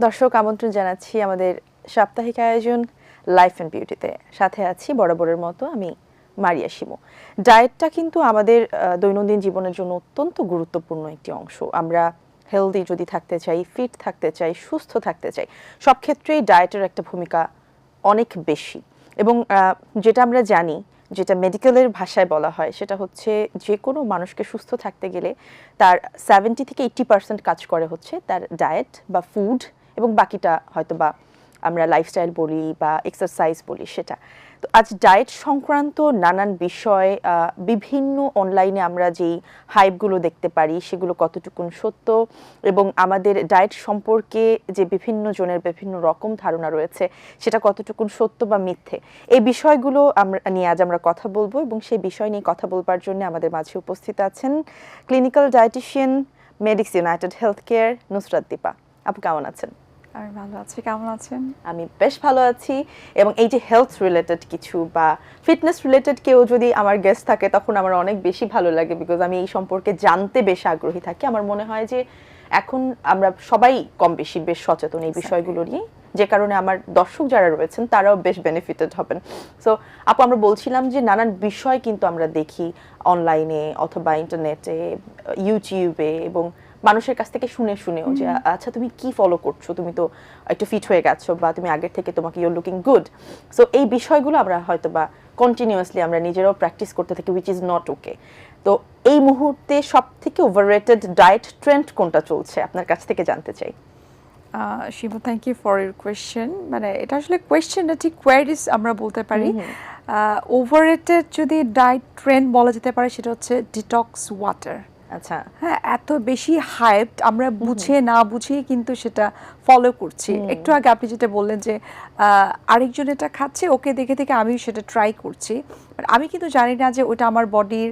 দর্শক আমন্ত্রণ জানাচ্ছি আমাদের সাপ্তাহিক আয়োজন লাইফ অ্যান্ড বিউটিতে। সাথে আছি বরাবরের মতো আমি মারিয়া শিমু। ডায়েটটা কিন্তু আমাদের দৈনন্দিন জীবনের জন্য অত্যন্ত গুরুত্বপূর্ণ একটি অংশ। আমরা হেলদি যদি থাকতে চাই, ফিট থাকতে চাই, সুস্থ থাকতে চাই, সব ক্ষেত্রেই ডায়েটের একটা ভূমিকা অনেক বেশি। এবং যেটা আমরা জানি, যেটা মেডিকেলের ভাষায় বলা হয়, সেটা হচ্ছে যে কোনো মানুষকে সুস্থ থাকতে গেলে তার 70 থেকে 80% কাজ করে হচ্ছে তার ডায়েট বা ফুড, এবং বাকিটা হয়তো বা আমরা লাইফস্টাইল বলি বা এক্সারসাইজ বলি সেটা। তো আজ ডায়েট সংক্রান্ত নানান বিষয়, বিভিন্ন অনলাইনে আমরা যেই হাইপগুলো দেখতে পারি সেগুলো কতটুকুন সত্য, এবং আমাদের ডায়েট সম্পর্কে যে বিভিন্ন জনের বিভিন্ন রকম ধারণা রয়েছে সেটা কতটুকুন সত্য বা মিথ্যে, এই বিষয়গুলো নিয়ে আজ আমরা কথা বলবো। এবং সেই বিষয় নিয়ে কথা বলবার জন্য আমাদের মাঝে উপস্থিত আছেন clinical dietitian, Medix United Health Care, Nusrat Dipa. আপু কেমন আছেন? আমি ভালো আছি, কেমন আছেন? আমি বেশ ভালো আছি। এবং এই যে হেলথ রিলেটেড কিছু বা ফিটনেস রিলেটেড কেউ যদি আমার গেস্ট থাকে তখন আমার অনেক বেশি ভালো লাগে, বিকজ আমি এই সম্পর্কে জানতে বেশ আগ্রহী থাকি। আমার মনে হয় যে এখন আমরা সবাই কম বেশি বেশ সচেতন এই বিষয়গুলো নিয়ে, যে কারণে আমার দর্শক যারা রয়েছেন তারাও বেশ বেনিফিটেড হবেন। সো আপু, আমরা বলছিলাম যে নানান বিষয় কিন্তু আমরা দেখি অনলাইনে অথবা ইন্টারনেটে, ইউটিউবে, এবং মানুষের কাছ থেকে শুনে শুনেও যে আচ্ছা তুমি কি ফলো করছো, তুমি তো একটু ফিট হয়ে গেছো, বা তুমি আগের থেকে তোমাকে ইউর লুকিং গুড। সো এই বিষয়গুলো আমরা হয়তো বা কন্টিনিউয়াসলি আমরা নিজেরাও প্র্যাকটিস করতে থাকি, উইচ ইজ নট ওকে। তো এই মুহূর্তে সব থেকে ওভাররেটেড ডায়েট ট্রেন্ড কোনটা চলছে আপনার কাছ থেকে জানতে চাই। Shibu, thank you for your question. মানে এটা আসলে কোয়েশ্চেন না, ঠিক কোয়ারিজ আমরা বলতে পারি। ওভাররেটেড যদি ডায়েট ট্রেন্ড বলা যেতে পারে সেটা হচ্ছে ডিটক্স ওয়াটার। আচ্ছা, হ্যাঁ, এত বেশি হাইপড, আমরা বুঝে না বুঝেই কিন্তু সেটা ফলো করছি। একটু আগে আপনি যেটা বললেন যে আরেকজন এটা খাচ্ছে, ওকে দেখে দেখে আমিও সেটা ট্রাই করছি, বাট আমি কিন্তু জানি না যে ওটা আমার বডির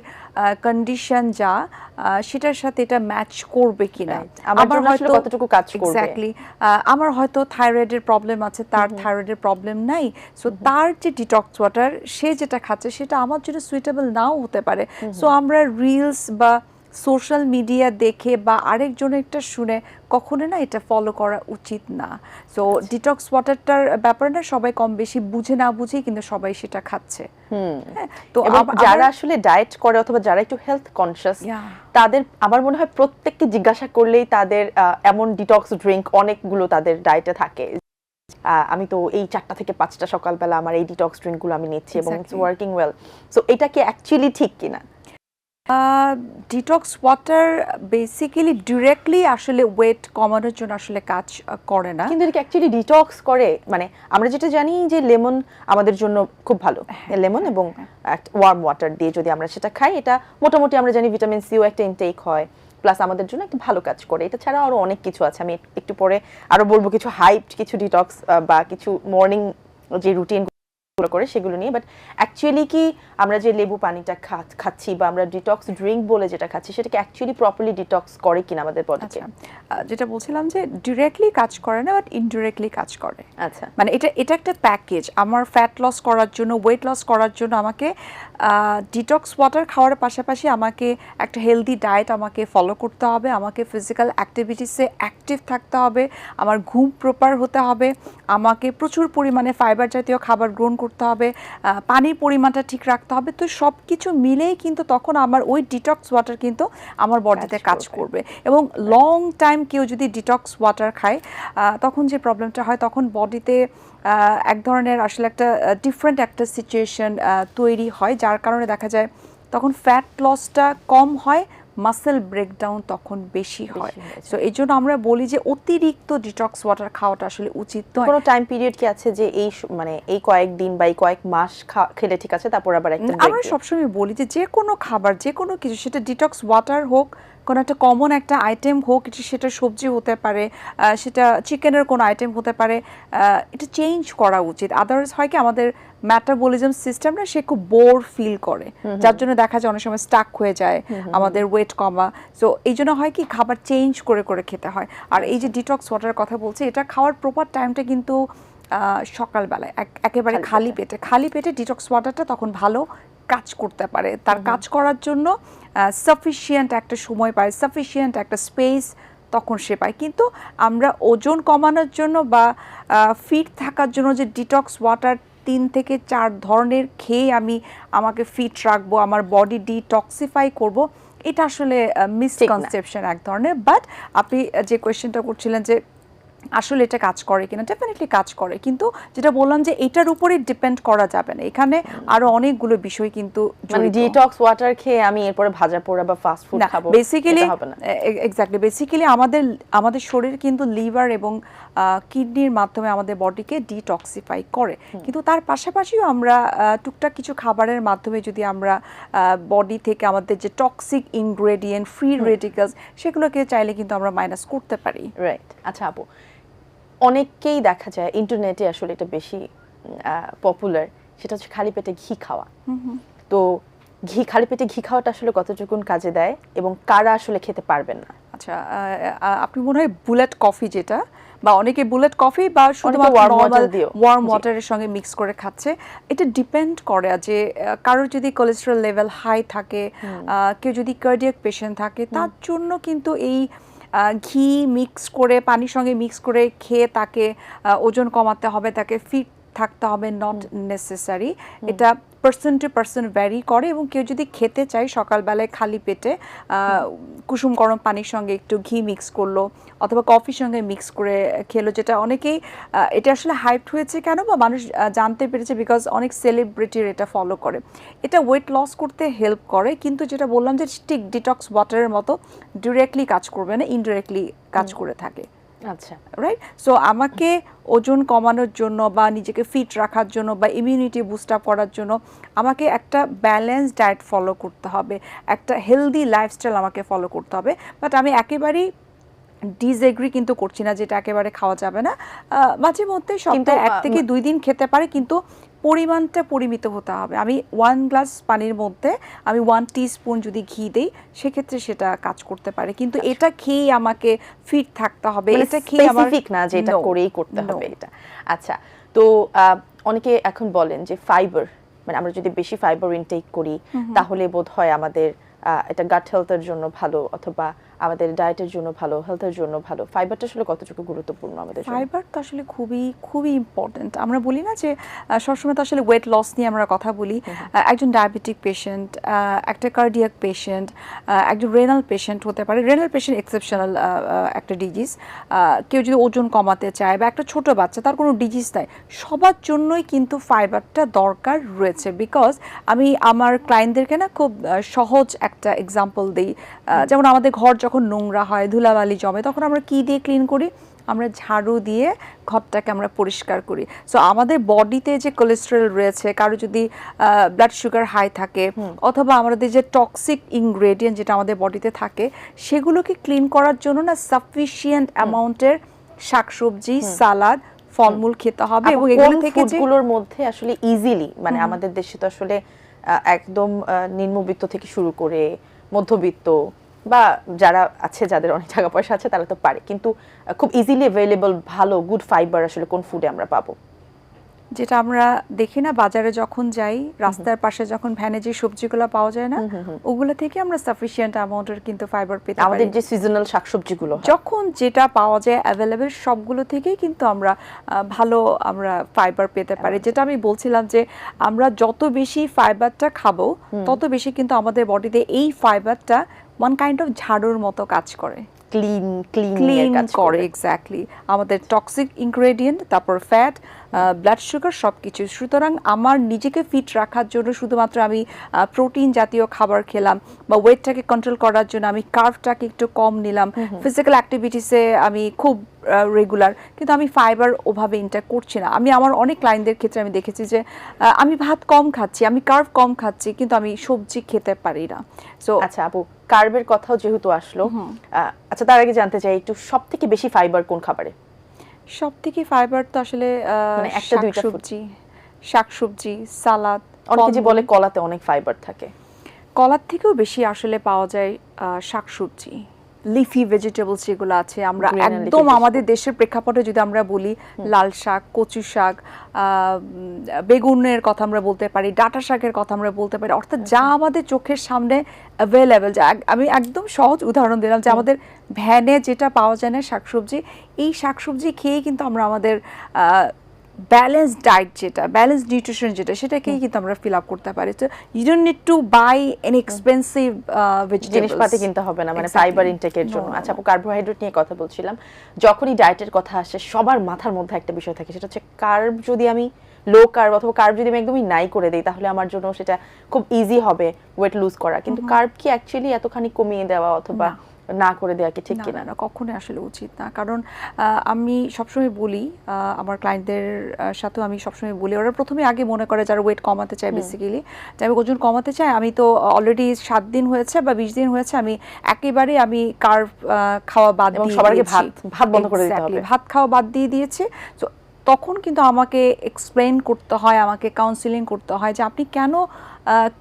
কন্ডিশন যা সেটার সাথে এটা ম্যাচ করবে কিনা, আমার হয়তো কতটুকু কাজ করবে। এক্স্যাক্টলি, আমার হয়তো থাইরয়েডের প্রবলেম আছে, তার থাইরয়েডের প্রবলেম নাই, সো তার যে ডিটক্স ওয়াটার সে যেটা খাচ্ছে সেটা আমার জন্য সুইটেবল নাও হতে পারে। সো আমরা রিলস বা সোশ্যাল মিডিয়া দেখে বা আরেকজনেরটা শুনে কখনো না এটা ফলো করা উচিত না। সো ডিটক্স ওয়াটারটার ব্যাপারে না সবাই কম বেশি বুঝে না বুঝেই কিন্তু সবাই সেটা খাচ্ছে। তো যারা আসলে ডায়েট করে অথবা যারা একটু হেলথ কনসিয়াস, তাদের আমার মনে হয় প্রত্যেককে জিজ্ঞাসা করলেই তাদের এমন ডিটক্স ড্রিঙ্ক অনেকগুলো তাদের ডায়েটে থাকে। আমি তো এই 4টা থেকে 5টা সকালবেলা আমার এই ডিটক্স ড্রিঙ্কগুলো আমি নিচ্ছি এবং ইটস ওয়ার্কিং ওয়েল। সো এটা কি অ্যাকচুয়ালি ঠিক কিনা? ডিটক্স ওয়াটার বেসিক্যালি ডিরেক্টলি আসলে ওয়েট কমানোর জন্য আসলে কাজ করে না, কিন্তু এটা অ্যাকচুয়ালি ডিটক্স করে। মানে আমরা যেটা জানি যে লেমন আমাদের জন্য খুব ভালো, লেমন এবং ওয়ার্ম ওয়াটার দিয়ে যদি আমরা সেটা খাই, এটা মোটামুটি আমরা জানি ভিটামিন সিও একটা ইনটেক হয়, প্লাস আমাদের জন্য একটা ভালো কাজ করে। এটা ছাড়া আরো অনেক কিছু আছে, আমি একটু পরে আরো বলবো কিছু হাইপড কিছু ডিটক্স বা কিছু মর্নিং যে রুটিন করে সেগুলো নিয়ে। বাট অ্যাকচুয়ালি কি আমরা যে লেবু পানিটা খাচ্ছি বা আমরা ডিটক্স ড্রিঙ্ক বলে যেটা খাচ্ছি সেটা কি অ্যাকচুয়ালি প্রপারলি ডিটক্স করে কিনা আমাদের বডিকে? যেটা বলছিলাম যে ডিরেক্টলি কাজ করে না, বাট ইনডিরেক্টলি কাজ করে। আচ্ছা, মানে এটা একটা প্যাকেজ। আমার ফ্যাট লস করার জন্য, ওয়েট লস করার জন্য আমাকে ডিটক্স ওয়াটার খাওয়ার পাশাপাশি আমাকে একটা হেলদি ডায়েট আমাকে ফলো করতে হবে, আমাকে ফিজিক্যাল অ্যাক্টিভিটিসে অ্যাক্টিভ থাকতে হবে, আমার ঘুম প্রপার হতে হবে, আমাকে প্রচুর পরিমাণে ফাইবার জাতীয় খাবার গ্রহণ করতে হবে, পানির পরিমাণটা ঠিক রাখতে হবে। তো সব কিছু মিলেই কিন্তু তখন আমার ওই ডিটক্স ওয়াটার কিন্তু আমার বডিতে কাজ করবে। এবং লং টাইম কেউ যদি ডিটক্স ওয়াটার খায় তখন যে প্রবলেমটা হয়, তখন বডিতে এক ধরনের আসলে একটা ডিফারেন্ট একটা সিচুয়েশন তৈরি হয়, যার কারণে দেখা যায় তখন ফ্যাট লসটা কম হয়, মাসেল ব্রেকডাউন তখন বেশি হয়। সো এই জন্য আমরা বলি যে অতিরিক্ত ডিটক্স ওয়াটার খাওয়াটা আসলে উচিত নয়। কোনো টাইম পিরিয়ড কি আছে যে এই মানে এই কয়েকদিন বা এই কয়েক মাস খেলে ঠিক আছে, তারপর আবার একটা আমরা সবসময় বলি যে কোনো খাবার, যে কোনো কিছু, সেটা ডিটক্স ওয়াটার হোক, কোনো একটা কমন একটা আইটেম হোক, সেটা সবজি হতে পারে, সেটা চিকেনের কোনো আইটেম হতে পারে, এটা চেঞ্জ করা উচিত। আদারওয়াইজ হয় কি আমাদের মেটাবলিজম সিস্টেমটা সে খুব বোর ফিল করে, যার জন্য দেখা যায় অনেক সময় স্টাক হয়ে যায় আমাদের ওয়েট কমা। সো এই জন্য হয় কি খাবার চেঞ্জ করে করে খেতে হয়। আর এই যে ডিটক্স ওয়াটারের কথা বলছি, এটা খাওয়ার প্রপার টাইমটা কিন্তু সকালবেলায় একেবারে খালি পেটে ডিটক্স ওয়াটারটা তখন ভালো কাজ করতে পারে। তার কাজ করার জন্য সাফিসিয়েন্ট একটা সময় পায়, সাফিসিয়েন্ট একটা স্পেস তখন সে পায়। কিন্তু আমরা ওজন কমানোর জন্য বা ফিট থাকার জন্য যে ডিটক্স ওয়াটার 3 থেকে 4 ধরনের খেয়ে আমাকে ফিট রাখবো, আমার বডি ডিটক্সিফাই করব, এটা আসলে মিসকনসেপশন এক ধরনের। বাট আপনি যে কোয়েশ্চেনটা করছিলেন যে আসলে এটা কাজ করে কিনা, ডেফিনেটলি কাজ করে, কিন্তু যেটা বললাম যে এটার উপরে ডিপেন্ড করা যাবে না, এখানে আরো অনেকগুলো বিষয় কিন্তু মানে ডিটক্স ওয়াটার খেয়ে আমি এরপরে ভাজা পোড়া বা ফাস্ট ফুড খাবো বেসিক্যালি, এটা হবে না। এক্স্যাক্টলি, বেসিক্যালি আমাদের শরীর কিন্তু লিভার এবং কিডনির মাধ্যমে আমাদের বডিকে ডিটক্সিফাই করে, কিন্তু তার পাশাপাশিও আমরা টুকটাক কিছু খাবারের মাধ্যমে যদি আমরা বডি থেকে আমাদের যে টক্সিক ইনগ্রেডিয়েন্ট, ফ্রি রেডিক্যালস, সেগুলোকে চাইলে কিন্তু আমরা মাইনাস করতে পারি। রাইট। আচ্ছা আপু, অনেককেই দেখা যায় ইন্টারনেটে আসলে এটা বেশি পপুলার, সেটা হচ্ছে খালি পেটে ঘি খাওয়া। তো খালি পেটে ঘি খাওয়াটা আসলে কতটুকুন কাজে দেয় এবং কারা আসলে খেতে পারবেন না? আচ্ছা, আপনি মনে হয় বুলেট কফি, যেটা বা অনেকে বুলেট কফি বা শুধুমাত্র নরমাল ওয়ার্ম ওয়াটারের সঙ্গে মিক্স করে খাচ্ছে, এটা ডিপেন্ড করে যে কারোর যদি কোলেস্টেরল লেভেল হাই থাকে, কেউ যদি কার্ডিয়াক পেশেন্ট থাকে, তার জন্য কিন্তু এই ঘি মিক্স করে পানির সঙ্গে মিক্স করে খেয়ে তাকে ওজন কমাতে হবে, তাকে ফিট থাকতে হবে, নট নেসেসারি। এটা পার্সন টু পার্সন ভ্যারি করে। এবং কেউ যদি খেতে চায় সকালবেলায় খালি পেটে কুসুম গরম পানির সঙ্গে একটু ঘি মিক্স করলো অথবা কফির সঙ্গে মিক্স করে খেলো, যেটা অনেকেই এটা আসলে হাইপড হয়েছে কেন বা মানুষ জানতে পেরেছে বিকজ অনেক সেলিব্রিটির এটা ফলো করে। এটা ওয়েট লস করতে হেল্প করে, কিন্তু যেটা বললাম যে ঠিক ডিটক্স ওয়াটারের মতো ডিরেক্টলি কাজ করবে না, ইনডিরেক্টলি কাজ করে থাকে। আচ্ছা, রাইট। সো আমাকে ওজন কমানোর জন্য বা নিজেকে ফিট রাখার জন্য বা ইমিউনিটি বুস্ট আপ করার জন্য আমাকে একটা ব্যালেন্স ডায়েট ফলো করতে হবে, একটা হেলদি লাইফস্টাইল আমাকে ফলো করতে হবে। বাট আমি একেবারেই ডিসএগ্রি কিন্তু করছি না যেটা একেবারে খাওয়া যাবে না, মাঝে মধ্যে সপ্তাহে 1 থেকে 2 দিন খেতে পারে, কিন্তু পরিমাণটা পরিমিত হতে হবে। আমি 1 গ্লাস পানির মধ্যে আমি 1 টিস্পুন যদি ঘি দেই, সেক্ষেত্রে সেটা কাজ করতে পারে, কিন্তু এটা খেয়ে আমাকে ফিট থাকতে হবে, এটা খেয়ে আমার স্পেসিফিক না যে এটা করেই করতে হবে এটা। আচ্ছা, তো অনেকে এখন বলেন যে ফাইবার, মানে আমরা যদি বেশি ফাইবার ইনটেক করি তাহলে বোধহয় আমাদের এটা গাট হেলথের জন্য ভালো অথবা আমাদের ডায়েটের জন্য ভালো, হেলথের জন্য ভালো। ফাইবারটা আসলে কতটুকু গুরুত্বপূর্ণ আমাদের জন্য? ফাইবার তো আসলে খুবই খুবই ইম্পর্টেন্ট। আমরা বলি না যে সবসময় তো আসলে ওয়েট লস নিয়ে আমরা কথা বলি। একজন ডায়াবেটিক পেশেন্ট, একটা কার্ডিয়াক পেশেন্ট, একজন রেনাল পেশেন্ট হতে পারে। রেনাল পেশেন্ট এক্সেপশনাল একটা ডিজিজ। কেউ যদি ওজন কমাতে চায় বা একটা ছোট বাচ্চা, তার কোনো ডিজিজ নাই, সবার জন্যই কিন্তু ফাইবারটা দরকার রয়েছে। বিকজ আমি আমার ক্লায়েন্টদেরকে না খুব সহজ একটা এক্সাম্পল দিই। যেমন আমাদের ঘর যখন নোংরা হয়, ধুলাবালি জমে, তখন আমরা কি দিয়ে ক্লিন করি? আমরা ঝাড়ু দিয়ে ঘরটাকে আমরা পরিষ্কার করি। সো আমাদের বডিতে যে কোলেস্টেরল রয়েছে, কারো যদি ব্লাড সুগার হাই থাকে অথবা আমাদের যে টক্সিক ইনগ্রেডিয়েন্ট যেটা আমাদের বডিতে থাকে, সেগুলোকে ক্লিন করার জন্য না সাফিসিয়েন্ট অ্যামাউন্টের শাকসবজি, সালাদ, ফলমূল খেতে হবে। এবং এগুলো থেকে ফুডগুলোর মধ্যে আসলে ইজিলি, মানে আমাদের দেশে তো আসলে একদম নিম্নবিত্ত থেকে শুরু করে মধ্যবিত্ত বা যারা আছে, যাদের অনেক টাকা পয়সা আছে, তারা তো পারে, কিন্তু খুব ইজিলি অ্যাভেলেবল ভালো গুড ফাইবার আসলে কোন ফুডে আমরা পাবো? যেটা আমরা দেখি না বাজারে যখন যাই, রাস্তার পাশে যখন ভ্যানে যে সবজিগুলো পাওয়া যায় না, ওগুলো থেকে আমরা সাফিসিয়েন্ট অ্যামাউন্টের কিন্তু ফাইবার পেতে পারি। আমাদের যে সিজনাল শাকসবজিগুলো যখন যেটা পাওয়া যায় অ্যাভেলেবেল, সবগুলো থেকেই কিন্তু আমরা ভালো ফাইবার পেতে পারি। যেটা আমি বলছিলাম যে আমরা যত বেশি ফাইবারটা খাবো, তত বেশি কিন্তু আমাদের বডিতে এই ফাইবারটা ওয়ান কাইন্ড অফ ঝাড়ুর মতো কাজ করে, ক্লিন করে। এক্স্যাক্টলি, আমাদের টক্সিক ইনগ্রেডিয়েন্ট, তারপর ফ্যাট, ব্লাড সুগার, সব কিছু। সুতরাং আমার নিজেকে ফিট রাখার জন্য শুধুমাত্র আমি প্রোটিন জাতীয় খাবার খেলাম বা ওয়েটটাকে কন্ট্রোল করার জন্য আমি কার্বটাকে একটু কম নিলাম, ফিজিক্যাল অ্যাক্টিভিটিসে আমি খুব রেগুলার, কিন্তু আমি ফাইবার ওভাবে ইনটেক করছি না। আমি আমার অনেক ক্লায়েন্টদের ক্ষেত্রে আমি দেখেছি যে আমি ভাত কম খাচ্ছি, আমি কার্ব কম খাচ্ছি, কিন্তু আমি সবজি খেতে পারি না। সো আচ্ছা আপু, কার্বের কথাও যেহেতু আসলো, আচ্ছা তার আগে জানতে চাই একটু সবথেকে বেশি ফাইবার কোন খাবারে? সবথেকে ফাইবার তো আসলে মানে একটা দুইটা শাকসবজি, সালাদ। অনেকে যে বলে কলাতে অনেক ফাইবার থাকে। কলার থেকেও বেশি আসলে পাওয়া যায় শাকসবজি। লিফি ভেজিটেবলস যেগুলো আছে আমরা Green and leafy একদম vegetable. আমাদের দেশের প্রেক্ষাপটে যদি আমরা বলি লাল শাক, কচু শাক, বেগুনের কথা আমরা বলতে পারি, ডাঁটা শাকের কথা আমরা বলতে পারি, অর্থাৎ যা আমাদের চোখের সামনে অ্যাভেলেবেল, আমি একদম সহজ উদাহরণ দিলাম যে আমাদের ভ্যানে যেটা পাওয়া যায় না শাকসবজি, এই শাকসবজি খেয়ে কিন্তু আমরা আমাদের ব্যালেন্সড ডায়েট যেটা, ব্যালেন্সড নিউট্রিশন যেটা, সেটাকেই কিন্তু আমরা ফিল আপ করতে পারি। তো you don't need to buy an expensive vegetables, জিনিসপাতি কিনতে হবে না, মানে Exactly. ফাইবার ইনটেকের জন্য। আচ্ছা আপু, কার্বোহাইড্রেট নিয়ে কথা বলছিলাম, যখনই ডায়েটের কথা আসে সবার মাথার মধ্যে একটা বিষয় থাকে, সেটা হচ্ছে কার্ব যদি আমি লো কার্ব অথবা কার্ব যদি আমি একদমই নাই করে দেই তাহলে আমার জন্য সেটা খুব ইজি হবে ওয়েট লুজ করা, কিন্তু কার্ব কি অ্যাকচুয়ালি এতখানি কমিয়ে দেওয়া অথবা না করে দেওয়া কি ঠিক না কিনা? না না, কখনোই আসলে উচিত না। কারণ আমি সবসময় বলি, আমার ক্লায়েন্টদের সাথেও আমি সবসময় বলি, ওরা প্রথমে আগে মনে করে যারা ওয়েট কমাতে চায় বেসিক্যালি, যে আমি ওজন কমাতে চাই, আমি তো অলরেডি 7 দিন হয়েছে বা 20 দিন হয়েছে, আমি একেবারে আমি কার্ব খাওয়া বাদ এবং দিয়ে সবার আগে দিয়েছি। ভাত বন্ধ করে দিতে Exactly, হবে। ভাত খাওয়া বাদ দিয়ে দিয়েছি। তো তখন কিন্তু আমাকে এক্সপ্লেইন করতে হয়, আমাকে কাউন্সিলিং করতে হয় যে আপনি কেন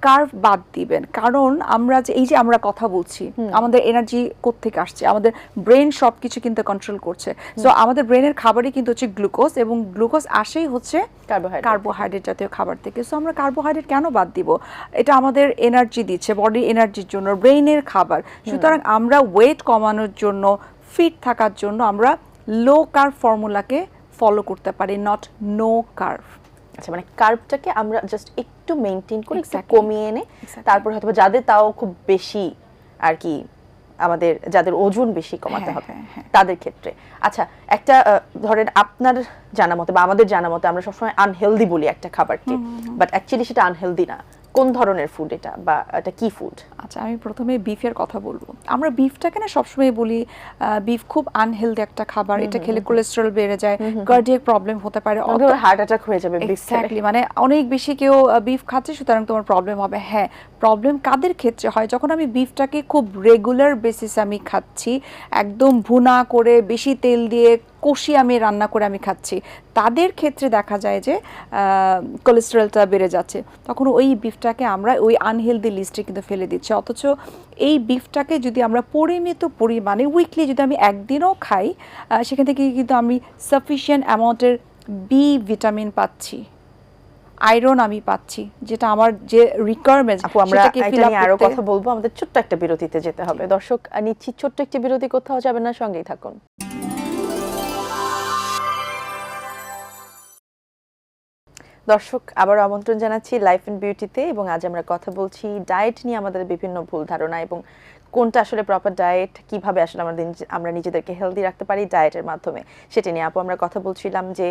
কার্ভ বাদ দিবেন। কারণ আমরা যে এই যে আমরা কথা বলছি, আমাদের এনার্জি কোত্থেকে আসছে, আমাদের ব্রেন সবকিছু কিন্তু কন্ট্রোল করছে। সো আমাদের ব্রেনের খাবারই কিন্তু হচ্ছে গ্লুকোজ, এবং গ্লুকোজ আসেই হচ্ছে কার্বোহাইড্রেট জাতীয় খাবার থেকে। সো আমরা কার্বোহাইড্রেট কেন বাদ দিব? এটা আমাদের এনার্জি দিচ্ছে, বডি এনার্জির জন্য, ব্রেইনের খাবার। সুতরাং আমরা ওয়েট কমানোর জন্য, ফিট থাকার জন্য আমরা লো কার্ভ ফর্মুলাকে ফলো করতে পারি, নট নো কার্ভ। আচ্ছা, মানে কার্বটাকে আমরা জাস্ট একটু মেইনটেইন করে একটু Exactly. কমিয়ে এনে তারপর হয়তো যাদের তাও খুব বেশি আর কি, আমাদের যাদের ওজন বেশি কমাতে হ্যাঁ, হবে হ্যাঁ। তাদের ক্ষেত্রে। আচ্ছা, একটা ধরেন আপনার জানা মতে বা আমাদের জানা মতে আমরা সবসময় আনহেলদি বলি একটা খাবারকে, বাট অ্যাকচুয়ালি সেটা আনহেলদি না। কোন ধরনের ফুড এটা, বা এটা কি ফুড? আচ্ছা, আমি প্রথমে বিফের কথা বলবো। আমরা বিফটাকে না সবসময় বলি বিফ খুব আনহেলদি একটা খাবার, এটা খেলে কোলেস্টেরল বেড়ে যায়, কার্ডিয়াক প্রবলেম হতে পারে, হার্ট অ্যাটাক হয়ে যাবে beef খেলে। এক্স্যাক্টলি, মানে অনেক বেশি কেউ বিফ খাচ্ছে সুতরাং তোমার প্রবলেম হবে। হ্যাঁ, প্রবলেম কাদের ক্ষেত্রে হয়? যখন আমি বিফটাকে খুব রেগুলার বেসিসে আমি খাচ্ছি, একদম ভুনা করে বেশি তেল দিয়ে কষিয়ে আমি রান্না করে আমি খাচ্ছি, তাদের ক্ষেত্রে দেখা যায় যে কোলেস্টেরলটা বেড়ে যাচ্ছে। তখন ওই বিফটাকে আমরা ওই আনহেলদি লিস্টে কিন্তু ফেলে দিচ্ছি। অথচ এই বিফটাকে যদি আমরা পরিমিত পরিমাণে উইকলি যদি আমি একদিনও খাই, সেখান থেকে কিন্তু আমি সাফিসিয়েন্ট অ্যামাউন্টের বি ভিটামিন পাচ্ছি, আয়রন আমি পাচ্ছি, যেটা আমার যে রিকোয়ারমেন্ট আপু আমরা এটা নিয়ে আরো কথা বলবো, আমাদের ছোট্ট একটা বিরতিতে যেতে হবে। দর্শক নিচ্ছি ছোট্ট একটি বিরতি, কোথাও যাবেন না, সঙ্গেই থাকুন। দর্শক আবার আমন্ত্রণ জানাচ্ছি লাইফ এন্ড বিউটিতে, এবং আজ আমরা কথা বলছি ডায়েট নিয়ে, আমাদের বিভিন্ন ভুল ধারণা এবং কোনটা আসলে প্রপার ডায়েট, কিভাবে আসলে আমরা নিজেদেরকে হেলদি রাখতে পারি ডায়েটের মাধ্যমে, সেটা নিয়ে আপু আমরা কথা বলছিলাম যে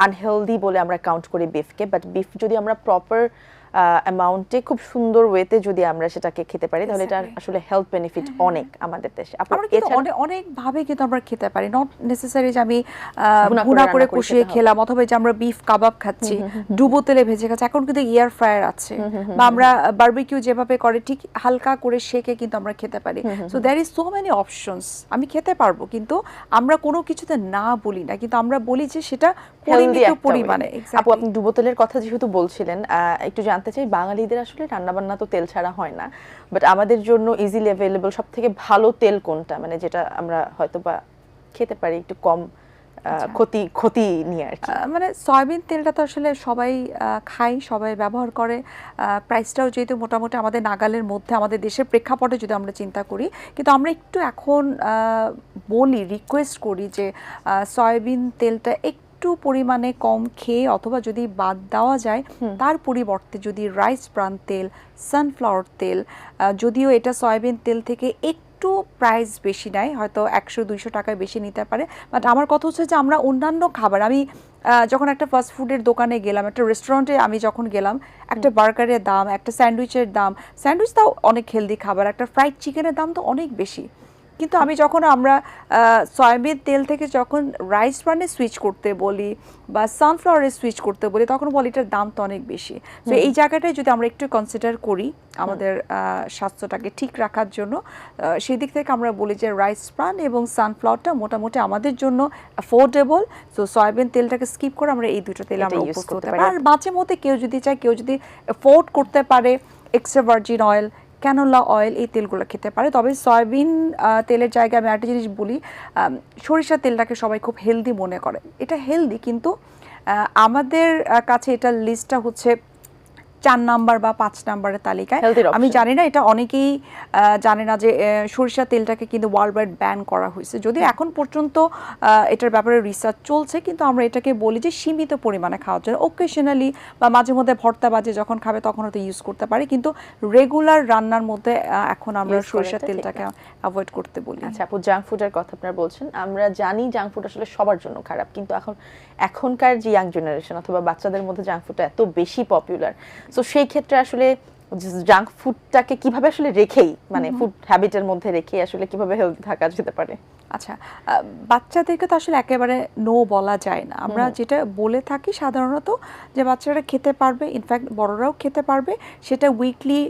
আনহেলদি বলে আমরা কাউন্ট করি বিফকে, বাট বিফ যদি আমরা প্রপার অ্যামাউন্টে খুব সুন্দর ওয়েতে যদি আমরা সেটাকে খেতে পারি তাহলে এটা আসলে হেলথ বেনিফিট অনেক আমাদের দেশে। আমরা কিন্তু অনেক ভাবে কিন্তু আমরা খেতে পারি, নট নেসেসারি যে আমি ভুনা করে কষিয়ে খেলাম, অথবা যে আমরা বিফ কাবাব খাচ্ছি, ডুবো তেলে ভেজে খাচ্ছি। এখন কিন্তু এয়ার ফ্রায়ার আছে, বা আমরা বারবিকিউ যেভাবে করে ঠিক হালকা করে সেকে কিন্তু আমরা খেতে পারি। So there is so many options, আমি খেতে পারবো, কিন্তু আমরা কোনো কিছুতে না বলি না, কিন্তু আমরা বলি যে সেটা পরিমিত পরিমাণে। আপু আপনি ডুবো তেলের কথা যেহেতু বলছিলেন, একটু জানতে চাই, বাঙালিদের আসলে রান্নাবান্না তো তেল ছাড়া হয় না, বাট আমাদের জন্য ইজিলি অ্যাভেলেবল সব থেকে ভালো তেল কোনটা, মানে যেটা আমরা হয়তো বা খেতে পারি একটু কম ক্ষতি নিয়ে আর কি? মানে সয়াবিন তেলটা তো আসলে সবাই খায়, সবাই ব্যবহার করে, প্রাইসটাও যেহেতু মোটামুটি আমাদের নাগালের মধ্যে, আমাদের দেশের প্রেক্ষাপটে যদি আমরা চিন্তা করি, কিন্তু আমরা একটু এখন বলি, রিকোয়েস্ট করি যে সয়াবিন তেলটা একটু পরিমাণে কম খেয়ে, অথবা যদি বাদ দেওয়া যায় তার পরিবর্তে যদি রাইস ব্রান তেল, সানফ্লাওয়ার তেল, যদিও এটা সয়াবিন তেল থেকে একটু প্রাইস বেশি নেয়, হয়তো 100-200 টাকায় বেশি নিতে পারে, বাট আমার কথা হচ্ছে যে আমরা অন্যান্য খাবার, আমি যখন একটা ফাস্ট ফুডের দোকানে গেলাম, একটা রেস্টুরেন্টে আমি যখন গেলাম, একটা বার্গারের দাম, একটা স্যান্ডউইচের দাম, স্যান্ডউইচ তাও অনেক হেলদি খাবার, একটা ফ্রাইড চিকেনের দাম তো অনেক বেশি, কিন্তু আমি যখন আমরা সয়াবিন তেল থেকে যখন রাইস ব্রানে সুইচ করতে বলি বা সানফ্লাওয়ারে সুইচ করতে বলি, তখন বলি এটার দাম তো অনেক বেশি। তো এই জায়গাটায় যদি আমরা একটু কনসিডার করি আমাদের স্বাস্থ্যটাকে ঠিক রাখার জন্য, সেই দিক থেকে আমরা বলি যে রাইস ব্রান এবং সানফ্লাওয়ারটা মোটামুটি আমাদের জন্য অ্যাফোর্ডেবল। সো সয়াবিন তেলটাকে স্কিপ করে আমরা এই দুটো তেল আমরা ইউজ ইউজ করতে করতে পারি। পারি। আর মাঝে মধ্যে কেউ যদি চায়, কেউ যদি অ্যাফোর্ড করতে পারে, extra virgin oil canola oil এই তেলগুলো খেতে পারে। তবে সয়াবিন তেলের জায়গায় আমি একটা জিনিস বলি, সরিষার তেলটাকে সবাই খুব হেলদি মনে করে, এটা হেলদি, কিন্তু আমাদের কাছে এটার লিস্টটা হচ্ছে 4 নাম্বার বা 5 নাম্বারের তালিকায়। Healthy option। আমি জানি না, এটা অনেকেই জানে না যে সরিষার তেলটাকে কিন্তু ওয়ার্ল্ড ওয়াইড ব্যান করা হয়েছে, যদিও এখন পর্যন্ত এটার ব্যাপারে রিসার্চ চলছে, কিন্তু আমরা এটাকে বলি যে সীমিত পরিমাণে খাওয়ার জন্য, ওকেশনালি বা মাঝে মধ্যে ভর্তা বাজে যখন খাবে তখন হয়তো ইউজ করতে পারি, কিন্তু রেগুলার রান্নার মধ্যে এখন আমরা Use সরিষার করাটা ঠিক তেলটাকে অ্যাভয়েড করতে বলি। আচ্ছা আপু, জাঙ্ক ফুডের কথা আপনারা বলছেন, আমরা জানি জাঙ্ক ফুড আসলে সবার জন্য খারাপ, কিন্তু এখনকার যে ইয়াং জেনারেশন অথবা বাচ্চাদের মধ্যে জাঙ্ক ফুডটা এত বেশি পপুলার, সো সেই ক্ষেত্রে আসলে জাঙ্ক ফুডটাকে কিভাবে আসলে রেখেই, মানে ফুড হ্যাবিটের মধ্যে রেখে আসলে কিভাবে হেলদি থাকা যেতে পারে? আচ্ছা, বাচ্চাদেরকে তো আসলে একেবারে নো বলা যায় না। আমরা যেটা বলে থাকি সাধারণত যে বাচ্চারা খেতে পারবে, ইনফ্যাক্ট বড়রাও খেতে পারবে, সেটা উইকলি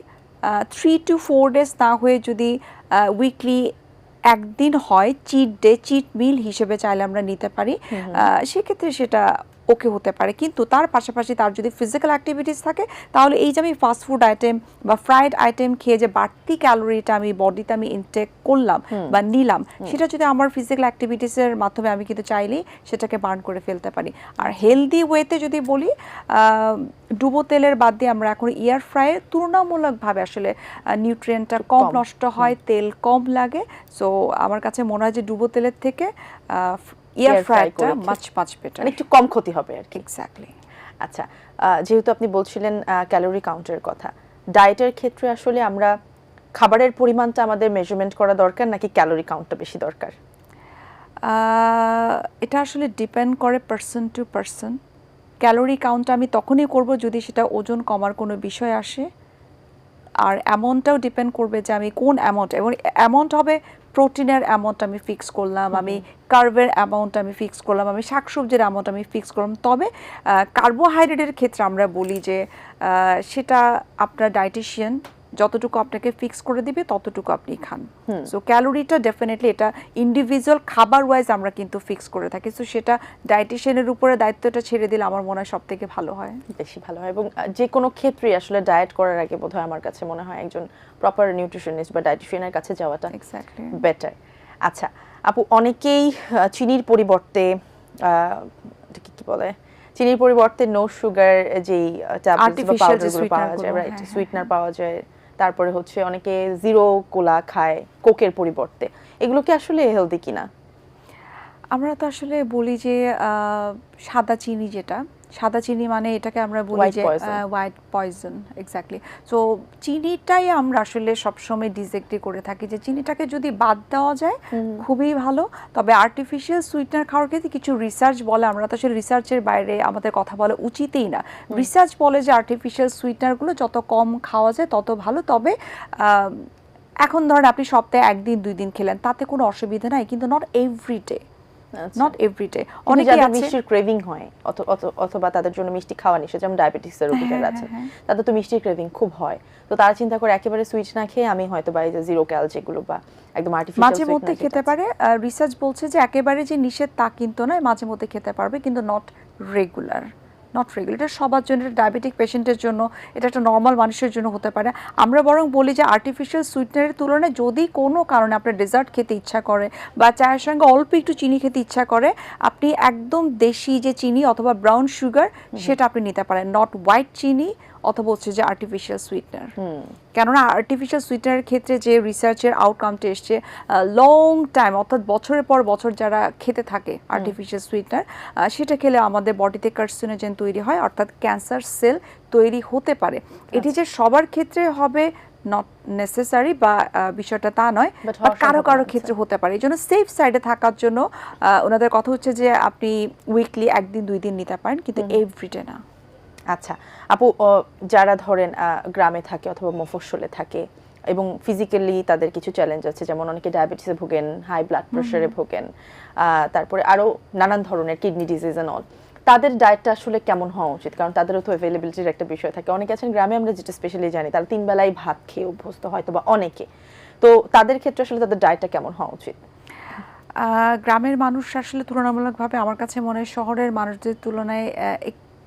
3 to 4 ডেজ না হয়ে যদি উইকলি একদিন হয়, চিট ডে, চিট মিল হিসেবে চাইলে আমরা নিতে পারি, সেক্ষেত্রে সেটা ওকে হতে পারে। কিন্তু তার পাশাপাশি তার যদি ফিজিক্যাল অ্যাক্টিভিটিস থাকে, তাহলে এই যে আমি ফাস্ট ফুড আইটেম বা ফ্রাইড আইটেম খেয়ে যে বাড়তি ক্যালোরিটা আমি বডিতে আমি ইনটেক করলাম বা নিলাম, সেটা যদি আমার ফিজিক্যাল অ্যাক্টিভিটিসের মাধ্যমে আমি কিন্তু চাইলেই সেটাকে বার্ন করে ফেলতে পারি। আর হেলদি ওয়েতে যদি বলি, ডুবো তেলের বাদ দিয়ে আমরা এখন এয়ার ফ্রাইয়ে তুলনামূলকভাবে আসলে নিউট্রিয়েন্টটা কম নষ্ট হয়, তেল কম লাগে। সো আমার কাছে মনে হয় যে ডুবো তেলের থেকে এয়ার ফ্রাইটা মাচ বেটার, একটু কম ক্ষতি হবে আর কি। এক্স্যাক্টলি। আচ্ছা, যেহেতু আপনি বলছিলেন ক্যালোরি কাউন্টের কথা, ডায়েটের ক্ষেত্রে আসলে আমরা খাবারের পরিমাণটা আমাদের মেজারমেন্ট করা দরকার নাকি ক্যালোরি কাউন্টটা বেশি দরকার? এটা আসলে ডিপেন্ড করে পার্সন টু পার্সন। ক্যালোরি কাউন্টটা আমি তখনই করব যদি সেটা ওজন কমার কোনো বিষয় আসে, আর অ্যামাউন্টটাও ডিপেন্ড করবে যে আমি কোন অ্যামাউন্ট, এবং অ্যামাউন্ট হবে প্রোটিনের অ্যামাউন্ট আমি ফিক্স করলাম, আমি কার্বের অ্যামাউন্ট আমি ফিক্স করলাম, আমি শাকসবজির অ্যামাউন্ট আমি ফিক্স করলাম। তবে কার্বোহাইড্রেটের ক্ষেত্রে আমরা বলি যে সেটা আপনার ডায়েটিশিয়ান যতটুকু আপনাকে ফিক্স করে দিবে ততটুকু আপনি খান। সো ক্যালোরিটা ডেফিনেটলি এটা ইন্ডিভিজুয়াল খাবার ওয়াইজ আমরা কিন্তু ফিক্স করে থাকি। সো সেটা ডায়েটিশিয়ানের উপরে দায়িত্বটা ছেড়ে দিলে আমার মনে হয় সব থেকে ভালো হয়, বেশি ভালো হয়। এবং যে কোনো ক্ষেত্রেই আসলে ডায়েট করার আগে বোধহয় আমার কাছে মনে হয় একজন প্রপার নিউট্রিশনিস্ট বা ডায়েটিশিয়ানের কাছে যাওয়াটা এক্স্যাক্টলি বেটার। আচ্ছা আপু, অনেকেই চিনির পরিবর্তে কি বলে, চিনির পরিবর্তে নো সুগার যেই ট্যাবলেটস বা পাউডারগুলো পাওয়া যায়, রাইট, সুইটনার পাওয়া যায়, তারপরে হচ্ছে অনেকে জিরো কোলা খায় কোকের পরিবর্তে, এগুলো কি আসলে হেলদি কিনা? আমরা তো আসলে বলি যে সাদা চিনি, যেটা সাদা চিনি মানে এটাকে আমরা বলি যে হোয়াইট পয়জন, এক্স্যাক্টলি। সো চিনিটাই আমরা আসলে সবসময় ডিসএগ্রি করে থাকি যে চিনিটাকে যদি বাদ দেওয়া যায় খুবই ভালো। তবে আর্টিফিশিয়াল সুইটনার খাওয়ার ক্ষেত্রে কিছু রিসার্চ বলে, আমরা তো আসলে রিসার্চের বাইরে আমাদের কথা বলা উচিতই না, রিসার্চ বলে যে আর্টিফিশিয়াল সুইটনারগুলো যত কম খাওয়া যায় তত ভালো। তবে এখন ধরেন আপনি সপ্তাহে 1 দিন 2 দিন খেলেন, তাতে কোনো অসুবিধা নাই, কিন্তু নট এভরিডে, নট এভরিডে। অনেকে আছে মিষ্টির ক্রেভিং হয় অথবা তাদের জন্য মিষ্টি খাওয়া নিষেধ, যেমন ডায়াবেটিসের রোগীরা আছেন, তাদের তো মিষ্টির ক্রেভিং খুব হয়, তো তারা চিন্তা করে একেবারে সুইট না খেয়ে আমি হয়তো বা এই যে জিরো ক্যাল যেগুলো বা একদম আর্টিফিশিয়াল মাঝে মধ্যে খেতে পারে। রিসার্চ বলছে যে একেবারে যে নিষেধ তা কিন্তু নয়, মাঝে মধ্যে খেতে পারবে, কিন্তু নট রেগুলার। এটা সবার জন্য, ডায়াবেটিক পেশেন্টের জন্য, এটা একটা নর্মাল মানুষের জন্য হতে পারে। আমরা বরং বলি যে আর্টিফিশিয়াল সুইটনারের তুলনায় যদি কোনো কারণে আপনার ডেজার্ট খেতে ইচ্ছা করে বা চায়ের সঙ্গে অল্প একটু চিনি খেতে ইচ্ছা করে, আপনি একদম দেশি যে চিনি অথবা ব্রাউন সুগার সেটা আপনি নিতে পারেন, নট হোয়াইট চিনি অথবা হচ্ছে যে আর্টিফিশিয়াল সুইটনার। কেননা আর্টিফিশিয়াল সুইটনারের ক্ষেত্রে যে রিসার্চের আউটকামটা এসছে, লং টাইম অর্থাৎ বছরের পর বছর যারা খেতে থাকে আর্টিফিশিয়াল সুইটনার, সেটা খেলে আমাদের বডিতে কার্সিনোজেন তৈরি হয়, অর্থাৎ ক্যান্সার সেল তৈরি হতে পারে। এটি যে সবার ক্ষেত্রে হবে নট নেসেসারি বা বিষয়টা তা নয়, বাট কারো কারো ক্ষেত্রে হতে পারে। এই জন্য সেফ সাইডে থাকার জন্য ওনাদের কথা হচ্ছে যে আপনি উইকলি 1 দিন 2 দিন নিতে পারেন, কিন্তু এভরিডে না। আচ্ছা আপু, যারা ধরেন গ্রামে থাকে অথবা মফস্বলে থাকে এবং ফিজিক্যালি তাদের কিছু চ্যালেঞ্জ আছে, যেমন অনেকে ডায়াবেটিসে ভোগেন, হাই ব্লাড প্রেশারে ভোগেন, তারপরে আরও নানান ধরনের কিডনি ডিজিজ এন্ড অল, তাদের ডায়েটটা আসলে কেমন হওয়া উচিত? কারণ তাদেরও তো অ্যাভেলেবিলিটির একটা বিষয় থাকে। অনেকে আছেন গ্রামে, আমরা যেটা স্পেশালি জানি তারা 3 বেলায় ভাত খেয়ে অভ্যস্ত হয়তো বা অনেকে, তো তাদের ক্ষেত্রে আসলে তাদের ডায়েটটা কেমন হওয়া উচিত? গ্রামের মানুষ আসলে তুলনামূলকভাবে আমার কাছে মনে হয় শহরের মানুষদের তুলনায়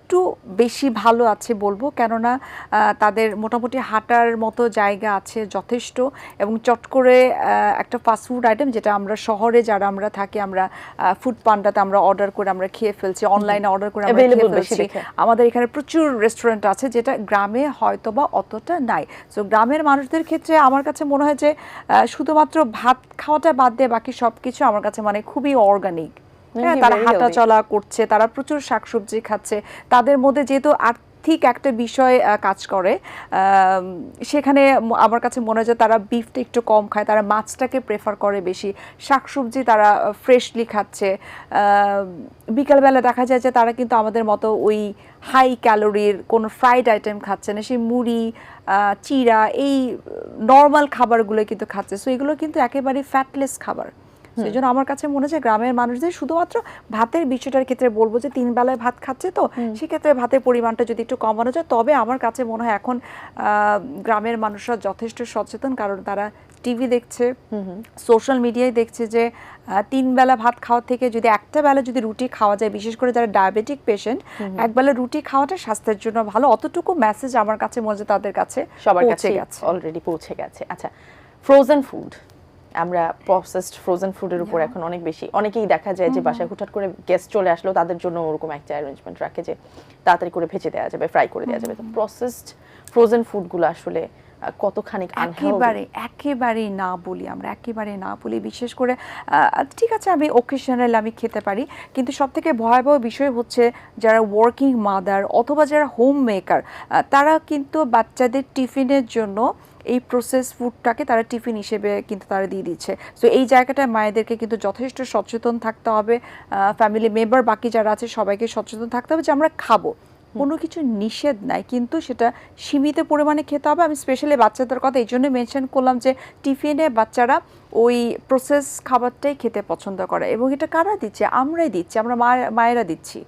একটু বেশি ভালো আছে বলবো, কেননা তাদের মোটামুটি হাঁটার মতো জায়গা আছে যথেষ্ট, এবং চট করে একটা ফাস্টফুড আইটেম যেটা আমরা শহরে যারা আমরা থাকি, আমরা ফুড পান্ডাতে আমরা অর্ডার করে আমরা খেয়ে ফেলছি, অনলাইনে অর্ডার করে আমরা খেয়ে ফেলছি। আমাদের এখানে প্রচুর রেস্টুরেন্ট আছে যেটা গ্রামে হয়তো বা অতটা নাই। সো গ্রামের মানুষদের ক্ষেত্রে আমার কাছে মনে হয় যে শুধুমাত্র ভাত খাওয়াটা বাদ দিয়ে বাকি সবকিছু আমার কাছে মানে খুবই অর্গানিক। হ্যাঁ, তারা হাঁটা চলা করছে, তারা প্রচুর শাকসবজি খাচ্ছে, তাদের মধ্যে যেহেতু আর্থিক একটা বিষয় কাজ করে, সেখানে আমার কাছে মনে হয় যে তারা বিফটা একটু কম খায়, তারা মাছটাকে প্রেফার করে বেশি, শাকসবজি তারা ফ্রেশলি খাচ্ছে। বিকালবেলা দেখা যায় যে তারা কিন্তু আমাদের মতো ওই হাই ক্যালোরির কোনো ফ্রাইড আইটেম খাচ্ছে না, সেই মুড়ি চিড়া এই নর্মাল খাবারগুলো কিন্তু খাচ্ছে। সো এগুলো কিন্তু একেবারে ফ্যাটলেস খাবার। সেই জন্য আমার কাছে মনে হয় গ্রামের মানুষদের শুধুমাত্র ভাতের বিষয়টার ক্ষেত্রে বলবো যে 3 বেলায় ভাত খাচ্ছে, তো সেক্ষেত্রে ভাতের পরিমাণটা যদি একটু কমানো যায়, তবে আমার কাছে মনে হয় এখন গ্রামের মানুষরা যথেষ্ট সচেতন, কারণ তারা টিভি দেখছে, সোশ্যাল মিডিয়ায় দেখছে যে 3 বেলা ভাত খাওয়ার থেকে যদি একটা বেলা যদি রুটি খাওয়া যায়, বিশেষ করে যারা ডায়াবেটিক পেশেন্ট, এক বেলা রুটি খাওয়াটা স্বাস্থ্যের জন্য ভালো। অতটুকু মেসেজ আমার কাছে মনে হয় তাদের কাছে সবার কাছে অলরেডি পৌঁছে গেছে। আচ্ছা, ফ্রোজেন ফুড, আমরা প্রসেসড ফ্রোজেন ফুডের উপর এখন অনেক বেশি, অনেকেই দেখা যায় যে বাসায় হুটহাট করে গেস্ট চলে আসলো, তাদের জন্য ওরকম একটা অ্যারেঞ্জমেন্ট রাখে যে তাড়াতাড়ি করে ভেজে দেওয়া যাবে, ফ্রাই করে দেওয়া যাবে। তো প্রসেসড ফ্রোজেন ফুডগুলো আসলে কতখানি একেবারেই না বলি, আমরা একেবারে না বলি। বিশেষ করে ঠিক আছে আমি অকেশনাল আমি খেতে পারি, কিন্তু সবথেকে ভয়াবহ বিষয় হচ্ছে যারা ওয়ার্কিং মাদার অথবা যারা হোম মেকার, তারা কিন্তু বাচ্চাদের টিফিনের জন্য এই প্রসেস ফুডটাকে তারা টিফিন হিসেবে কিন্তু তারা দিয়ে দিচ্ছে। সো এই জায়গাটায় মায়েদেরকে কিন্তু যথেষ্ট সচেতন থাকতে হবে, ফ্যামিলি মেম্বার বাকি যারা আছে সবাইকে সচেতন থাকতে হবে যে আমরা খাবো, কোনো কিছু নিষেধ নাই, কিন্তু সেটা সীমিত পরিমাণে খেতে হবে। আমি স্পেশালি বাচ্চাদের কথা এই জন্য মেনশন করলাম যে টিফিনে বাচ্চারা ওই প্রসেস খাবারটাই খেতে পছন্দ করে, এবং এটা কারা দিচ্ছে? আমরাই দিচ্ছি, আমরা মায়েরা দিচ্ছি।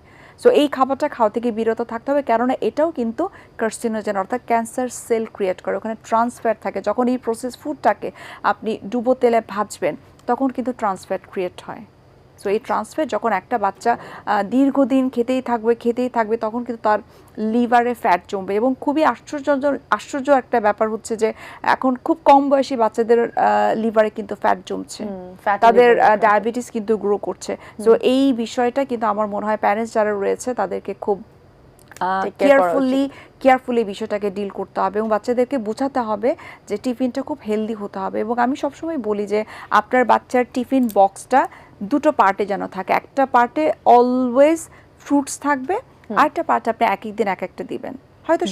সো এই খাবারটা খাওয়া থেকে বিরত থাকতে হবে, কেননা এটাও কিন্তু কার্সিনোজেন অর্থাৎ ক্যান্সার সেল ক্রিয়েট করে, ওখানে ট্রান্সফ্যাট থাকে। যখন এই প্রসেস ফুডটাকে আপনি ডুবো তেলে ভাজবেন তখন কিন্তু ট্রান্সফ্যাট ক্রিয়েট হয়। সো এই ট্রান্সফ্যাট যখন একটা বাচ্চা দীর্ঘদিন খেতেই থাকবে তখন কিন্তু তার লিভারে ফ্যাট জমবে। এবং খুবই আশ্চর্য একটা ব্যাপার হচ্ছে যে এখন খুব কম বয়সী বাচ্চাদের লিভারে কিন্তু ফ্যাট জমছে, তাদের ডায়াবেটিস কিন্তু গ্রো করছে। সো এই বিষয়টা কিন্তু আমার মনে হয় প্যারেন্টস যারা রয়েছে তাদেরকে খুব কেয়ারফুলি বিষয়টাকে ডিল করতে হবে, এবং বাচ্চাদেরকে বোঝাতে হবে যে টিফিনটা খুব হেলদি হতে হবে। এবং আমি সবসময় বলি যে আপনার বাচ্চার টিফিন বক্সটা দুটো পার্টে যেন থাকে, একটা পার্টে অলওয়েজ ফ্রুটস থাকবে, আরেকটা পার্টে আপনি এক একদিন এক একটা দিবেন। হয়তো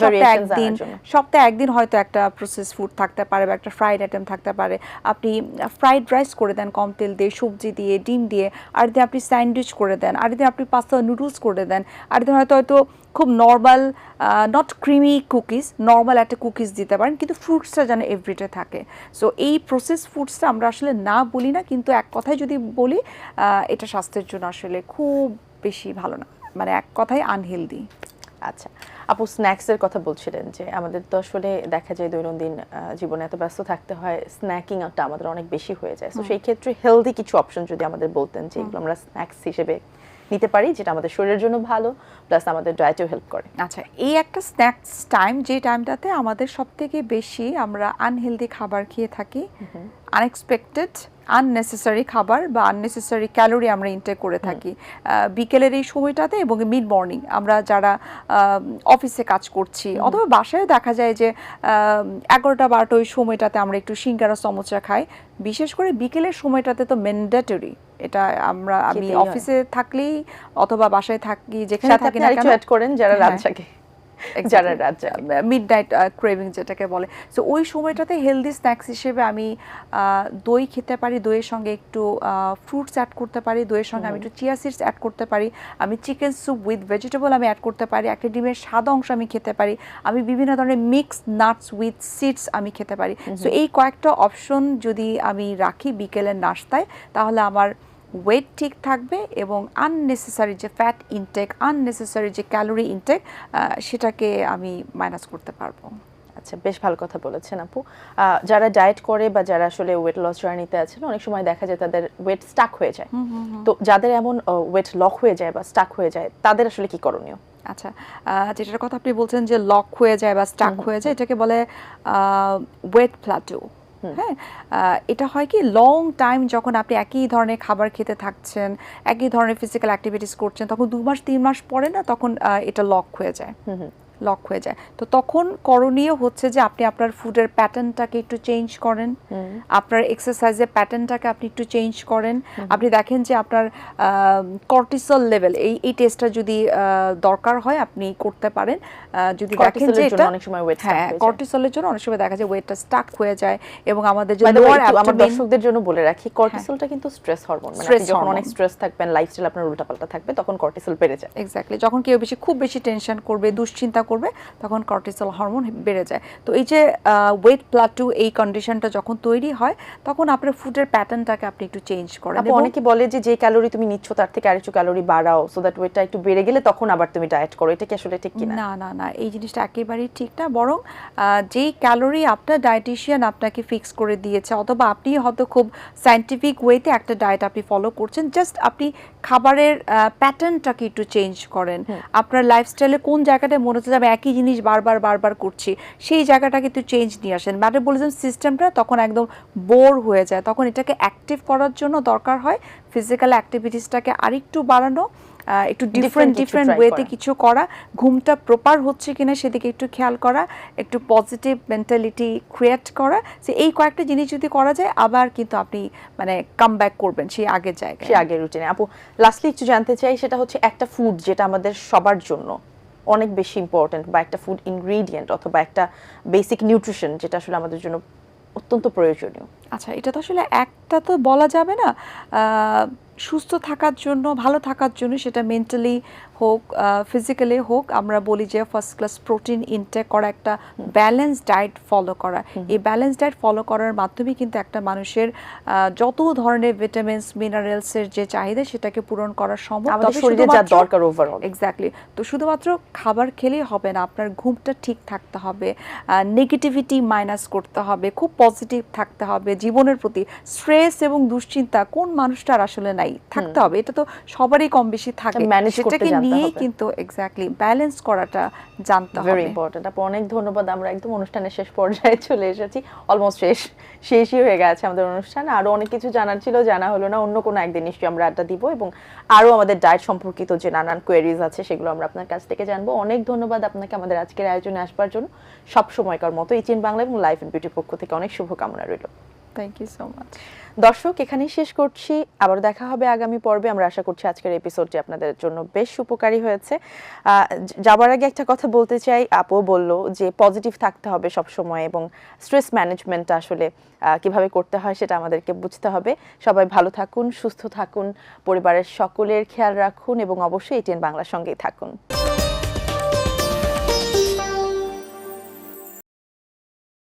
সপ্তাহে একদিন হয়তো একটা প্রসেস ফুড থাকতে পারে বা একটা ফ্রাইড আইটেম থাকতে পারে। আপনি ফ্রাইড রাইস করে দেন কম তেল দিয়ে, সবজি দিয়ে, ডিম দিয়ে, আর দিন আপনি স্যান্ডউইচ করে দেন, আর দিন আপনি পাস্তা নুডলস করে দেন, আর দিন হয়তো খুব normal not creamy cookies, normal একটা কুকিজ দিতে পারেন, কিন্তু ফ্রুটসটা যেন এভরিডে থাকে। সো এই প্রসেস ফুডসটা আমরা আসলে না বলি না, কিন্তু এক কথায় যদি বলি এটা স্বাস্থ্যের জন্য আসলে খুব বেশি ভালো না, মানে এক কথায় আনহেলদি। আচ্ছা আপু, স্ন্যাক্সের কথা বলছিলেন যে আমাদের তো আসলে দেখা যায় দৈনন্দিন জীবনে এত ব্যস্ত থাকতে হয়, স্ন্যাকিংটা আমাদের অনেক বেশি হয়ে যায়। তো সেই ক্ষেত্রে হেলদি কিছু অপশন যদি আমাদের বলতেন যে এগুলো আমরা স্ন্যাক্স হিসেবে নিতে পারি, যেটা আমাদের শরীরের জন্য ভালো প্লাস আমাদের ডায়েটেও হেল্প করে। আচ্ছা, এই একটা স্ন্যাক্স টাইম যে টাইমটাতে আমাদের সবথেকে বেশি আমরা আনহেলদি খাবার খেয়ে থাকি, আনএক্সপেক্টেড আননেসেসারি খাবার বা আননেসেসারি ক্যালোরি আমরা ইনটেক করে থাকি বিকেলের এই সময়টাতে এবং মিড মর্নিং আমরা যারা অফিসে কাজ করছি অথবা বাসায় দেখা যায় যে 11টা-12টা ওই সময়টাতে আমরা একটু সিঙ্গারা সমোসা খাই। বিশেষ করে বিকেলের সময়টাতে তো ম্যান্ডেটরি, এটা আমি অফিসে থাকলেই অথবা বাসায় থাকি যেখানে থাকি না কেন করেন যারা রাত জাগে, যারা রাত জাগে, মিডনাইট ক্রেভিং যেটাকে বলে। সো ওই সময়টাতে হেলদি স্ন্যাক্স হিসেবে আমি দই খেতে পারি, দইয়ের সঙ্গে একটু ফ্রুটস অ্যাড করতে পারি, দইয়ের সঙ্গে আমি একটু চিয়া সিডস অ্যাড করতে পারি, আমি চিকেন স্যুপ উইথ ভেজিটেবল আমি অ্যাড করতে পারি, একটা ডিমের সাদা অংশ আমি খেতে পারি, আমি বিভিন্ন ধরনের মিক্স নাটস উইথ সিডস আমি খেতে পারি। সো এই কয়েকটা অপশন যদি আমি রাখি বিকেলের নাস্তায়, তাহলে আমার ওয়েট ঠিক থাকবে এবং আননেসেসারি যে ফ্যাট ইনটেক, আননেসেসারি যে ক্যালোরি ইনটেক, সেটাকে আমি মাইনাস করতে পারবো। আচ্ছা, বেশ ভালো কথা বলেছেন আপু। যারা ডায়েট করে বা যারা আসলে ওয়েট লস জার্নিতে আছেন, অনেক সময় দেখা যায় তাদের ওয়েট স্টাক হয়ে যায়। তো যাদের এমন ওয়েট লক হয়ে যায় বা স্টাক হয়ে যায়, তাদের আসলে কি করণীয়? আচ্ছা, যেটার কথা আপনি বলছেন যে লক হয়ে যায় বা স্টাক হয়ে যায়, এটাকে বলে ওয়েট প্ল্যাটো। হ্যাঁ, এটা হয় কি লং টাইম যখন আপনি একই ধরনের খাবার খেতে থাকছেন, একই ধরনের ফিজিক্যাল অ্যাক্টিভিটিস করছেন, তখন 2 মাস 3 মাস পরে না তখন এটা লক হয়ে যায়, লক হয়ে যায়। তো তখন করণীয় হচ্ছে যে আপনি আপনার ফুডের প্যাটার্নটাকে একটু চেঞ্জ করেন, আপনার এক্সারসাইজের প্যাটার্নটাকে আপনি একটু চেঞ্জ করেন। আপনি দেখেন যে আপনার কর্টিসল লেভেল, এই টেস্টটা যদি দরকার হয় আপনি করতে পারেন। যদি দেখেন যে এটা অনেক সময় ওয়েট হ্যাঁ কর্টিসলের জন্য অনেক সময় দেখা যায় ওয়েটটা স্টাক হয়ে যায় এবং আমাদের যে লোয়ার লোয়ার আমার দর্শকদের জন্য বলে রাখি, কর্টিসলটা কিন্তু স্ট্রেস হরমোন, মানে আপনি যখন অনেক স্ট্রেস থাকবেন, লাইফস্টাইল আপনার উল্টাপাল্টা থাকবে, তখন কর্টিসল বেড়ে যায়। এক্স্যাক্টলি, যখন কেউ খুব বেশি টেনশন করবে, দুশ্চিন্তা করবে, তখন কর্টিসল হরমোন বেড়ে যায়। তো এই যে ওয়েট প্ল্যাটো, এই কন্ডিশনটা যখন তৈরি হয় তখন আপনার ফুডের প্যাটার্নটাকে আপনি একটু চেঞ্জ করেন। আপু অনেকে বলে যে ক্যালোরি তুমি নিচ্ছ তার থেকে আরেকটু ক্যালোরি বাড়াও, সো দ্যাট ওয়েটটা একটু বেড়ে গেলে তখন আবার তুমি ডায়েট করো, এটা কি আসলে ঠিক কিনা? না না না, এই জিনিসটা একেবারেই ঠিক না। বরং যেই ক্যালোরি আপনার ডায়েটিশিয়ান আপনাকে ফিক্স করে দিয়েছে, অথবা আপনি হয়তো খুব সায়েন্টিফিক ওয়েতে একটা ডায়েট আপনি ফলো করছেন, জাস্ট আপনি খাবারের প্যাটার্নটাকে একটু চেঞ্জ করেন। আপনার লাইফস্টাইলে কোন জায়গাটায় মনে হচ্ছে যে আমি একই জিনিস বারবার বারবার করছি, সেই জায়গাটাকে একটু চেঞ্জ নিয়ে আসেন। মেটাবলিজম সিস্টেমটা তখন একদম বোর হয়ে যায়, তখন এটাকে অ্যাক্টিভ করার জন্য দরকার হয় ফিজিক্যাল অ্যাক্টিভিটিসটাকে আরেকটু বাড়ানো, একটু ডিফারেন্ট ওয়েতে কিছু করা, ঘুমটা প্রপার হচ্ছে কিনা সেদিকে একটু খেয়াল করা, একটু পজিটিভ মেন্টালিটি ক্রিয়েট করা। যে এই কয়েকটা জিনিস যদি করা যায়, আবার কিন্তু আপনি মানে কাম ব্যাক করবেন সেই আগের জায়গায়, সেই আগের রুটিনে। আপু লাস্টলি একটু জানতে চাই, সেটা হচ্ছে একটা ফুড যেটা আমাদের সবার জন্য অনেক বেশি ইম্পর্টেন্ট, বা একটা ফুড ইনগ্রেডিয়েন্ট অথবা একটা বেসিক নিউট্রিশন যেটা আসলে আমাদের জন্য অত্যন্ত প্রয়োজনীয়। আচ্ছা, এটা তো আসলে একটা তো বলা যাবে না। সুস্থ থাকার জন্য, ভালো থাকার জন্য, সেটা মেন্টালি হোক ফিজিক্যালি হোক, আমরা বলি যে ফার্স্ট ক্লাস প্রোটিন ইনটেক করা, একটা ব্যালেন্স ডায়েট ফলো করা। এই ব্যালেন্স ডায়েট ফলো করার মাধ্যমে কিন্তু একটা মানুষের যত ধরনের ভিটামিনস মিনারেলসের যে চাহিদা সেটাকে পূরণ করা সম্ভব। আমাদের শরীরে যা দরকার ওভারঅল। এক্স্যাক্টলি। তো শুধুমাত্র খাবার খেলেই হবে না, আপনার ঘুমটা ঠিক থাকতে হবে, নেগেটিভিটি মাইনাস করতে হবে, খুব পজিটিভ থাকতে হবে, জীবনের প্রতি স্ট্রেস এবং দুশ্চিন্তা কোন মানুষটার আসলে নাই, থাকতে হবে। এটা তো সবারই কম বেশি থাকে, সেটাকে নিয়েই কিন্তু এক্স্যাক্টলি ব্যালেন্স করাটা জানতে হবে। Very important. আপু অনেক ধন্যবাদ। আমরা একদম অনুষ্ঠানের শেষ পর্যায়ে চলে এসেছি, অলমোস্ট শেষই হয়ে গেছে আমাদের অনুষ্ঠান। আরো অনেক কিছু জানার ছিল, জানা হলো না, অন্য কোনো একদিন নিশ্চয়ই আমরা আড্ডা দিব এবং আরো আমাদের ডায়েট সম্পর্কিত যে নানান কোয়েরিজ আছে সেগুলো আমরা আপনার কাছ থেকে জানবো। অনেক ধন্যবাদ আপনাকে আমাদের আজকের আয়োজনে আসবার জন্য। সব সময়কার মতো ইচিন বাংলা এবং লাইফ এন্ড বিউটির পক্ষ থেকে অনেক শুভকামনা রইল। Thank you so much. দর্শক, এখানেই শেষ করছি, আবার দেখা হবে আগামী পর্বে। আমরা আশা করছি আজকের এপিসোডটি আপনাদের জন্য বেশ উপকারী হয়েছে। যাবার আগে একটা কথা বলতে চাই, আপু বলল যে পজিটিভ থাকতে হবে সব সময় এবং স্ট্রেস ম্যানেজমেন্টটা আসলে কিভাবে করতে হয় সেটা আমাদেরকে বুঝতে হবে। সবাই ভালো থাকুন, সুস্থ থাকুন, পরিবারের সকলের খেয়াল রাখুন এবং অবশ্যই এটিএন বাংলার সঙ্গেই থাকুন।